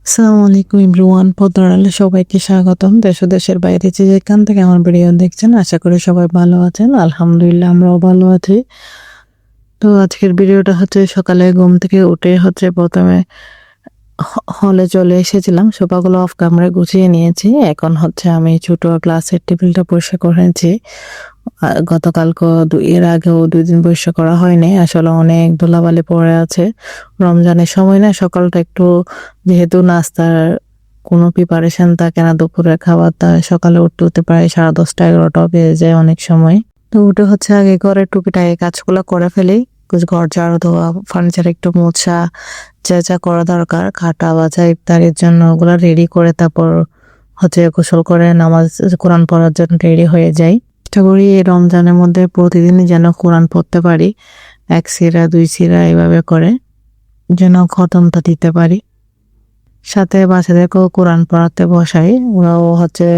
আসসালামু আলাইকুম এভরিওয়ান, পদ্মারালে সবাইকে স্বাগতম। দেশ ও দেশের বাইরে যে যেখান থেকে আমার ভিডিও দেখছেন, আশা করি সবাই ভালো আছেন। আলহামদুলিল্লাহ, আমরাও ভালো আছি। তো আজকের ভিডিওটা হচ্ছে সকালে ঘুম থেকে উঠে হচ্ছে প্রথমে হলে চলে এসেছিলাম, সোফাগুলো অফ ক্যামেরায় গুছিয়ে নিয়েছি। এখন হচ্ছে আমি ছোট ক্লাসের টেবিলটা পরিষ্কার করেছি। গতকালকে এর আগেও 2 দিন পরিষ্কার করা হয়নি, আসলে অনেক ধুলাবালি পড়ে আছে। রমজানের সময় না, সকালটা একটু, যেহেতু নাস্তার কোনো প্রিপারেশন থাকে না, দুপুরের খাবারটা সকালে উঠতে উঠতে প্রায় 10:30-11টা বেজে যায় অনেক সময়। তো উঠে হচ্ছে আগে ঘরের টুকিটাকি কাজগুলো করে ফেলি। ঘর ঝাড়ু দেওয়া, ফার্নিচার একটু মোছা, যা যা করা দরকার, কাটা বাছা ইফতারের জন্য ওগুলো রেডি করে তারপর হচ্ছে গোসল করে নামাজ কোরআন পড়ার জন্য রেডি হয়ে যাই। চেষ্টা করি এই রমজানের মধ্যে প্রতিদিনই যেন কোরআন পড়তে পারি, 1 সিরা 2 সিরা এভাবে করে যেন খতমটা দিতে পারি। সাথে বাচ্চাদেরকেও কোরআন পড়াতে বসাই। ওরাও হচ্ছে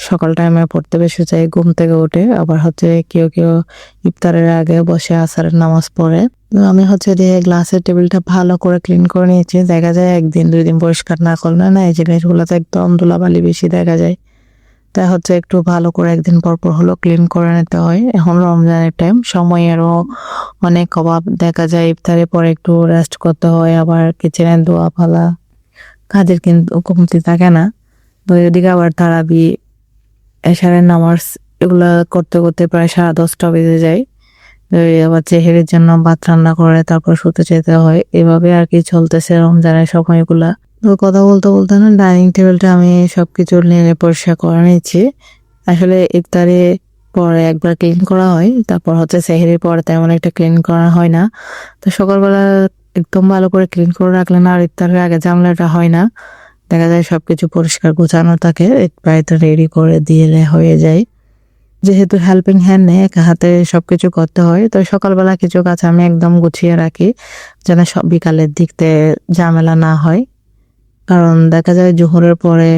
সকাল টাইমে পড়তে বসে যায় ঘুম থেকে উঠে। আবার হচ্ছে কেউ কেউ ইফতারের আগে বসে আসরের নামাজ পড়ে। তো আমি হচ্ছে দিয়ে গ্লাসের টেবিলটা ভালো করে ক্লিন করে নিয়েছি। দেখা যায় 1 দিন 2 দিন পরিষ্কার না করলে না, এই জিনিসগুলোতে একদম ধুলাবালি বেশি দেখা যায়। তাই হচ্ছে একটু ভালো করে একদিন পর পর হলো ক্লিন করে নিতে হয়। এখন রমজানের টাইম, সময়েরও অনেক অভাব দেখা যায়। ইফতারের পরে একটু রেস্ট করতে হয়, আবার কিচেনে ধোয়া ফালা কাজের কিন্তু কমতি থাকে না। তো এদিকে আবার তারাবি, এশারের নামাজ এগুলা করতে করতে প্রায় 10:30 বেজে যায়। তো আবার চেহারের জন্য ভাত রান্না করে তারপর শুতে যেতে হয়। এভাবে আর কি চলতেছে রমজানের সময়গুলা। তো কথা বলতে বলতে না, ডাইনিং টেবিলটা আমি সবকিছু নিয়ে পরিষ্কার করে নিচ্ছি। আসলে ইফতারে পরে একবার ক্লিন করা হয়, তারপর হচ্ছে সেহরির পরে তেমন একটা ক্লিন করা হয় না। তো সকালবেলা একদম ভালো করে ক্লিন করে রাখলে না, আর ইফতারের আগে ঝামেলাটা হয় না। দেখা যায় সবকিছু পরিষ্কার গোছানো থাকে, প্রায় তো রেডি করে দিলে হয়ে যায়। যেহেতু হেল্পিং হ্যান্ড নেই, একা হাতে সবকিছু করতে হয়, তো সকালবেলা কিছু কাজ আমি একদম গুছিয়ে রাখি যেন সব বিকালের দিকতে ঝামেলা না হয়। কারণ দেখা যায় জোহরের পরে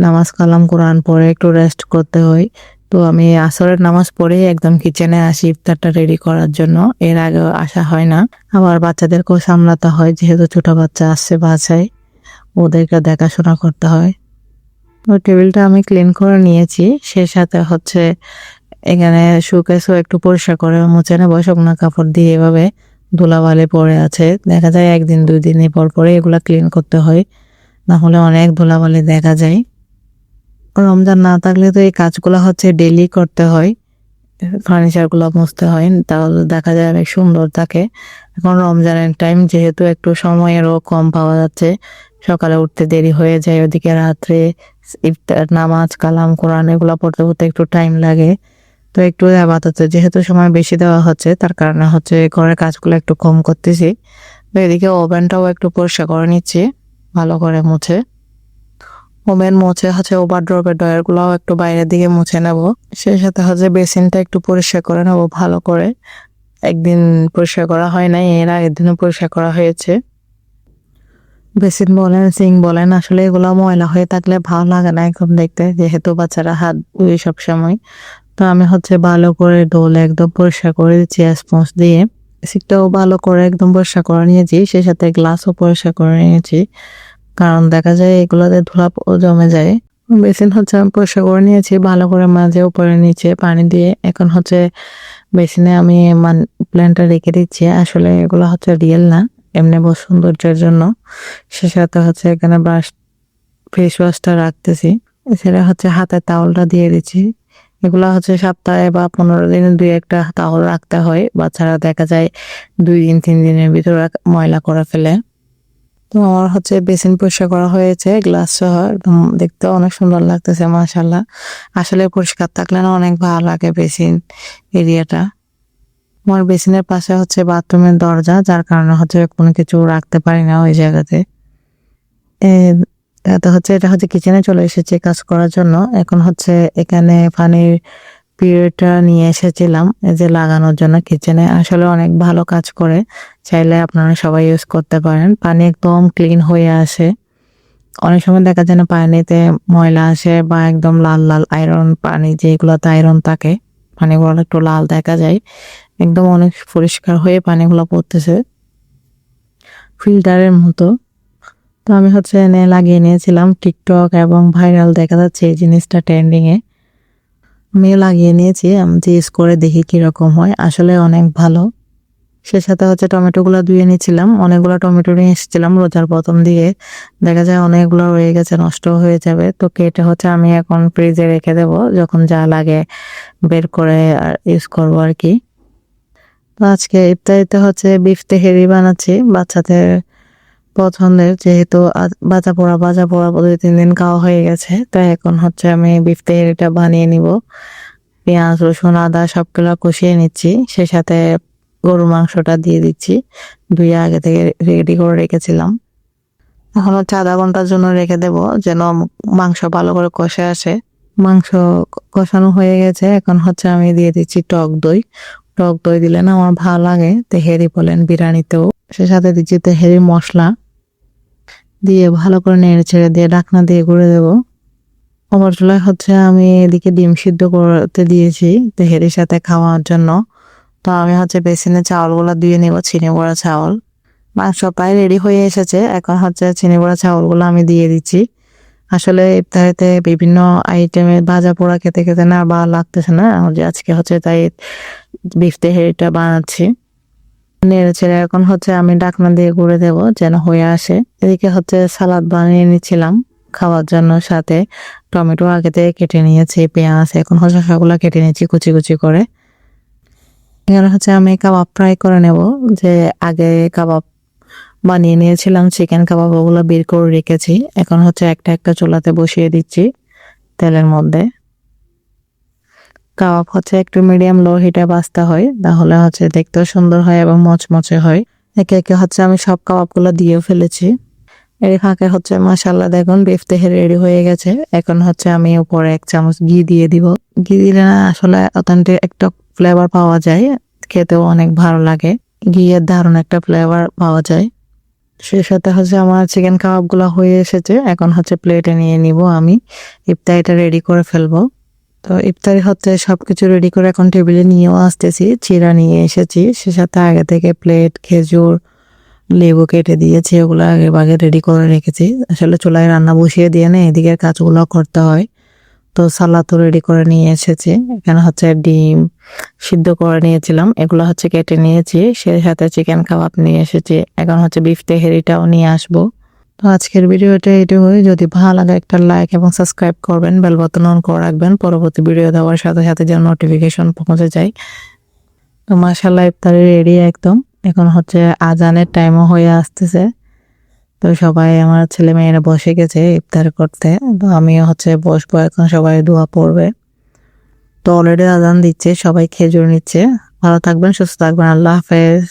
নামাজ কালাম কোরআন পরে একটু রেস্ট করতে হয়। তো আমি আসরের নামাজ পড়েই একদম কিচেনে আসি ইফতারটা রেডি করার জন্য, এর আগে আসা হয় না। আবার বাচ্চাদেরকেও সামলাতে হয়, যেহেতু ছোট বাচ্চা আসছে বাসায়, ওদেরকে দেখাশোনা করতে হয়। ওই টেবিলটা আমি ক্লিন করে নিয়েছি, সে সাথে হচ্ছে এখানে শোকেসও একটু পরিষ্কার করে মুছে নেবো। শুকনো কাপড় দিয়ে এভাবে ধুলাবালি পড়ে আছে, দেখা যায় 1 দিন 2 দিন পর পরে এগুলা ক্লিন করতে হয়, না হলে অনেক ধুলাবালি দেখা যায়। রমজান না থাকলে তো এই কাজগুলো হচ্ছে ডেইলি করতে হয়, ফার্নিচারগুলো মুছতে হয়, তাহলে দেখা যায় অনেক সুন্দর থাকে। এখন রমজানের টাইম, যেহেতু একটু সময়েরও কম পাওয়া যাচ্ছে, সকালে উঠতে দেরি হয়ে যায়, ওদিকে রাত্রে ইফতার নামাজ কালাম কোরআন এগুলো পড়তে পড়তে একটু টাইম লাগে। তো একটু আপাতত যেহেতু সময় বেশি দেওয়া হচ্ছে, তার কারণে হচ্ছে ঘরের কাজগুলো একটু কম করতেছি। তো এদিকে ওভেনটাও একটু পরিষ্কার করে নিচ্ছি ভালো করে মুছে। ওভেন মুছে হচ্ছে ওভারড্রপের ডয়ারগুলোও একটু বাইরের দিকে মুছে নেব। সেই সাথে হচ্ছে বেসিনটা একটু পরিষ্কার করে নেবো ভালো করে। একদিন পরিষ্কার করা হয় নাই, এর আগের দিনও পরিষ্কার করা হয়েছে। বেসিন বলেন সিঙ্ক বলেন, আসলে এগুলো ময়লা হয়ে থাকলে ভালো লাগে না একদম দেখতে, যেহেতু বাচ্চারা হাত ধুয়ে সব সময়। তো আমি হচ্ছে ভালো করে ডোলে একদম পরিষ্কার করে দিচ্ছি স্পঞ্জ দিয়ে। সিটটাও ভালো করে একদম পরিষ্কার করে নিয়েছি, সেই সাথে গ্লাসও পরিষ্কার করে নিয়েছি, কারণ দেখা যায় এগুলোতে ধুলা জমে যায়। বেসিন হচ্ছে আমি পরিষ্কার করে নিয়েছি ভালো করে, মাঝে উপরে নিচে পানি দিয়ে। এখন হচ্ছে বেসিনে আমি প্ল্যান্টটা রেখে দিচ্ছি। আসলে এগুলো হচ্ছে রিয়েল না, এমনি বহু সৌন্দর্যের জন্য। সে সাথে হচ্ছে এখানে ব্রাশ ফেস ওয়াশটা রাখতেছি, সেটা হচ্ছে হাতের তাওয়ালটা দিয়ে দিচ্ছি। এগুলা হচ্ছে সপ্তাহে বা 15 দিনে 2-1টা তাওয়াল রাখতে হয়, বাচ্চারা দেখা যায় 2 দিন 3 দিনের ভিতরে ময়লা করে ফেলে। তো আমার হচ্ছে বেসিন পরিষ্কার করা হয়েছে গ্লাস সহ, একদম দেখতে অনেক সুন্দর লাগতেছে মাশাআল্লাহ। আসলে পরিষ্কার থাকলে না অনেক ভালো লাগে বেসিন এরিয়াটা। আমার বেসিনের পাশে হচ্ছে বাথরুমের দরজা, যার কারণে হচ্ছে কোনো কিছু রাখতে পারি না ওই জায়গাতে। এটা হচ্ছে কিচেনে চলে এসেছে কাজ করার জন্য। এখন হচ্ছে এখানে পানির পিরিয়ডটা নিয়ে এসেছিলাম এই যে লাগানোর জন্য কিচেনে। আসলে অনেক ভালো কাজ করে, চাইলে আপনারা সবাই ইউজ করতে পারেন। পানি একদম ক্লিন হয়ে আসে। অনেক সময় দেখা যায় না পানিতে ময়লা আসে, বা একদম লাল লাল আয়রন পানি, যেগুলোতে আয়রন থাকে পানিগুলো একটু লাল দেখা যায়। একদম অনেক পরিষ্কার হয়ে পানিগুলো পড়তেছে ফিল্টারের মতো। তো আমি হচ্ছে এনে লাগিয়ে নিয়েছিলাম। টিকটক এবং ভাইরাল দেখা যাচ্ছে এই জিনিসটা ট্রেন্ডিংয়ে। আমিও লাগিয়ে নিয়েছি, আমি ইউজ করে দেখি কিরকম হয়। আসলে অনেক ভালো। সে সাথে হচ্ছে টমেটোগুলো ধুয়ে নিয়েছিলাম। অনেকগুলো টমেটো নিয়ে এসেছিলাম রোজার প্রথম দিকে। দেখা যায় অনেকগুলো রয়ে গেছে, নষ্ট হয়ে যাবে। তো কেটে হচ্ছে আমি এখন ফ্রিজে রেখে দেব, যখন যা লাগে বের করে আর ইউজ করবো আর কি। তো আজকে ইফতারিতে হচ্ছে বিফ তেহেরি বানাচ্ছি বাচ্চাদের পছন্দের, যেহেতু ভাজা পোড়া 2-3 দিন খাওয়া হয়ে গেছে। তো এখন হচ্ছে আমি বিফ তেহেরিটা বানিয়ে নিব। পেঁয়াজ রসুন আদা সবগুলো কষিয়ে নিচ্ছি, সে সাথে গরুর মাংসটা দিয়ে দিচ্ছি, ধুয়ে আগে থেকে রেডি করে রেখেছিলাম। এখন হচ্ছে আধা ঘন্টার জন্য রেখে দেব, যেন মাংস ভালো করে কষে আসে। মাংস কষানো হয়ে গেছে, এখন হচ্ছে আমি দিয়ে দিচ্ছি টক দই। টক দই দিলে না আমার ভালো লাগে, তেহেরি বলেন বিরিয়ানিতেও। সে সাথে দিচ্ছি তেহেরি মশলা, দিয়ে ভালো করে নেড়ে ছেড়ে দিয়ে ঢাকনা দিয়ে গুঁড়ে দেবো। আমার চুলায় হচ্ছে আমি এদিকে ডিম সিদ্ধ করতে দিয়েছি তেহেরির সাথে খাওয়ার জন্য। তো আমি হচ্ছে বেসিনে চাউলগুলো দিয়ে নেব, চিনি গুঁড়া চাউল। মাংস প্রায় রেডি হয়ে এসেছে, এখন হচ্ছে চিনি গুঁড়া চাউলগুলো আমি দিয়ে দিচ্ছি। আসলে ইফতারিতে বিভিন্ন আইটেমের ভাজা পোড়া খেতে খেতে না ভালো লাগতেছে না, যে আজকে হচ্ছে তাই বিফ তেহেরিটা বানাচ্ছি। নেড়ে ছেড়ে এখন হচ্ছে আমি ঢাকনা দিয়ে গুঁড়ে দেবো যেন হয়ে আসে। এদিকে হচ্ছে সালাদ বানিয়ে নিচ্ছিলাম খাওয়ার জন্য, সাথে টমেটো আগে থেকে কেটে নিয়েছি, পেঁয়াজ এখন হচ্ছে শসাগুলো কেটে নিয়েছি কুচি কুচি করে। এখানে হচ্ছে আমি কাবাব ফ্রাই করে নেব, যে আগে কাবাব বানিয়ে নিয়েছিলাম চিকেন কাবাব, ওগুলো বের করে রেখেছি। এখন হচ্ছে একটা একটা চুলাতে বসিয়ে দিচ্ছি তেলের মধ্যে। কাবাব হচ্ছে একটু মিডিয়াম লো হিটে ভাজতে হয়, তাহলে হচ্ছে দেখতেও সুন্দর হয় এবং মচমচে হয়। একে একে হচ্ছে আমি সব কাবাবগুলো দিয়েও ফেলেছি। এর ফাঁকে হচ্ছে মাশাআল্লাহ দেখুন বিফ তেহেরি রেডি হয়ে গেছে। এখন হচ্ছে আমি উপরে 1 চামচ ঘি দিয়ে দিব। ঘি দিলে না আসলে অথেন্টিক একটা ফ্লেভার পাওয়া যায়, খেতেও অনেক ভালো লাগে। ঘিয়ের দারুণ একটা ফ্লেভার পাওয়া যায়। সেই সাথে হচ্ছে আমার চিকেন কাবাবগুলো হয়ে এসেছে, এখন হচ্ছে প্লেটে নিয়ে নিব আমি। ইফতারিটা রেডি করে ফেলবো। তো ইফতারি হচ্ছে সবকিছু রেডি করে এখন টেবিলে নিয়েও আসতেছি, চিড়া নিয়ে এসেছি, সে সাথে আগে থেকে প্লেট খেজুর লেবু কেটে দিয়েছি, ওগুলো আগে ভাগে রেডি করে রেখেছি। আসলে চুলায় রান্না বসিয়ে দিয়ে না এদিকের কাজগুলো করতে হয়। তো সালাদও রেডি করে নিয়ে এসেছি। এখানে হচ্ছে ডিম সিদ্ধ করে নিয়েছিলাম, এগুলো হচ্ছে কেটে নিয়েছি, সে সাথে চিকেন কাবাব নিয়ে এসেছি। এখন হচ্ছে বিফ তেহেরিটাও নিয়ে আসবো। তো আজকের ভিডিওটা এইটুকুই। যদি ভালো লাগে একটা লাইক এবং সাবস্ক্রাইব করবেন, বেল বাটন অন করে রাখবেন, পরবর্তী ভিডিও দেওয়ার সাথে সাথে যেন নোটিফিকেশন পৌঁছে যায়। তো মাশাআল্লাহ ইফতারি রেডি একদম। এখন হচ্ছে আজানের টাইমও হয়ে আসতেছে। তো সবাই আমার ছেলে মেয়েরা বসে গেছে ইফতার করতে, তো আমিও হচ্ছে বসবো এখন, সবাই দোয়া পড়বে। তো অলরেডি আজান দিচ্ছে, সবাই খেজুর নিচ্ছে। ভালো থাকবেন, সুস্থ থাকবেন, আল্লাহ হাফেজ।